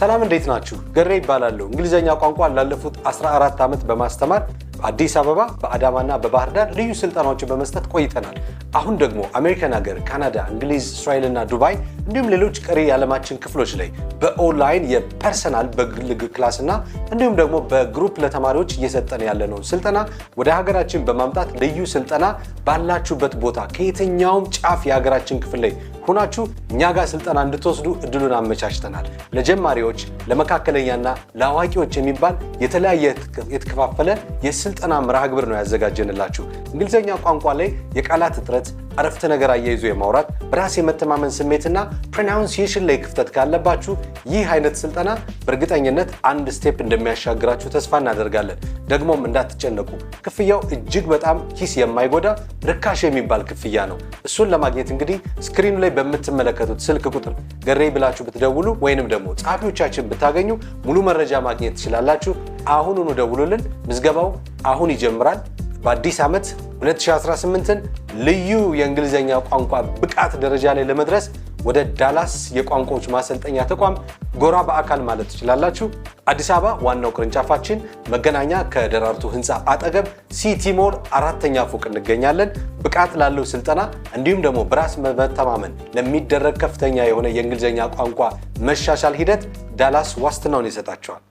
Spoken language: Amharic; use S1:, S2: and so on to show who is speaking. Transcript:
S1: ሰላም እንዴት ናችሁ? ገሬ ይባላለሁ። እንግሊዘኛ ቋንቋ ላለፉት 14 ዓመት በማስተማር በአዲስ አበባ በአዳማና በባህር ዳር ልዩ ስልጠናዎችን በመስጠት ቆይተናል። አሁን ደግሞ አሜሪካን ሀገር፣ ካናዳ፣ እንግሊዝ፣ እስራኤልና ዱባይ እንዲሁም ሌሎች ቀሪ የዓለማችን ክፍሎች ላይ በኦንላይን የፐርሰናል በግል ክላስና እንዲሁም ደግሞ በግሩፕ ለተማሪዎች እየሰጠን ያለነው ስልጠና ወደ ሀገራችን በማምጣት ልዩ ስልጠና ባላችሁበት ቦታ ከየትኛውም ጫፍ የሀገራችን ክፍል ላይ ሆናችሁ እኛ ጋር ስልጠና እንድትወስዱ እድሉን አመቻችተናል። ለጀማሪዎች፣ ለመካከለኛና ለአዋቂዎች የሚባል የተለያየ የተከፋፈለ የስልጠና መርሃ ግብር ነው ያዘጋጀንላችሁ። እንግሊዘኛ ቋንቋ ላይ የቃላት እጥረት፣ አረፍተ ነገር አያይዞ የማውራት በራስ የመተማመን ስሜትና ፕሮናንሲዬሽን ላይ ክፍተት ካለባችሁ ይህ አይነት ስልጠና በእርግጠኝነት አንድ ስቴፕ እንደሚያሻግራችሁ ተስፋ እናደርጋለን። ደግሞም እንዳትጨነቁ፣ ክፍያው እጅግ በጣም ኪስ የማይጎዳ ርካሽ የሚባል ክፍያ ነው። እሱን ለማግኘት እንግዲህ ስክሪኑ ላይ በምትመለከቱት ስልክ ቁጥር ገሬ ብላችሁ ብትደውሉ ወይንም ደግሞ ጸሐፊዎቻችን ብታገኙ ሙሉ መረጃ ማግኘት ትችላላችሁ። አሁኑኑ ደውሉልን። ምዝገባው አሁን ይጀምራል። በአዲስ ዓመት 2018ን ልዩ የእንግሊዘኛ ቋንቋ ብቃት ደረጃ ላይ ለመድረስ ወደ ዳላስ የቋንቋዎች ማሰልጠኛ ተቋም ጎራ በአካል ማለት ትችላላችሁ። አዲስ አበባ ዋናው ቅርንጫፋችን መገናኛ ከደራርቱ ህንፃ አጠገብ ሲቲ ሞል 4ኛ ፎቅ እንገኛለን። ብቃት ላለው ስልጠና እንዲሁም ደግሞ በራስ መተማመን ለሚደረግ ከፍተኛ የሆነ የእንግሊዘኛ ቋንቋ መሻሻል ሂደት ዳላስ ዋስትናውን ይሰጣቸዋል።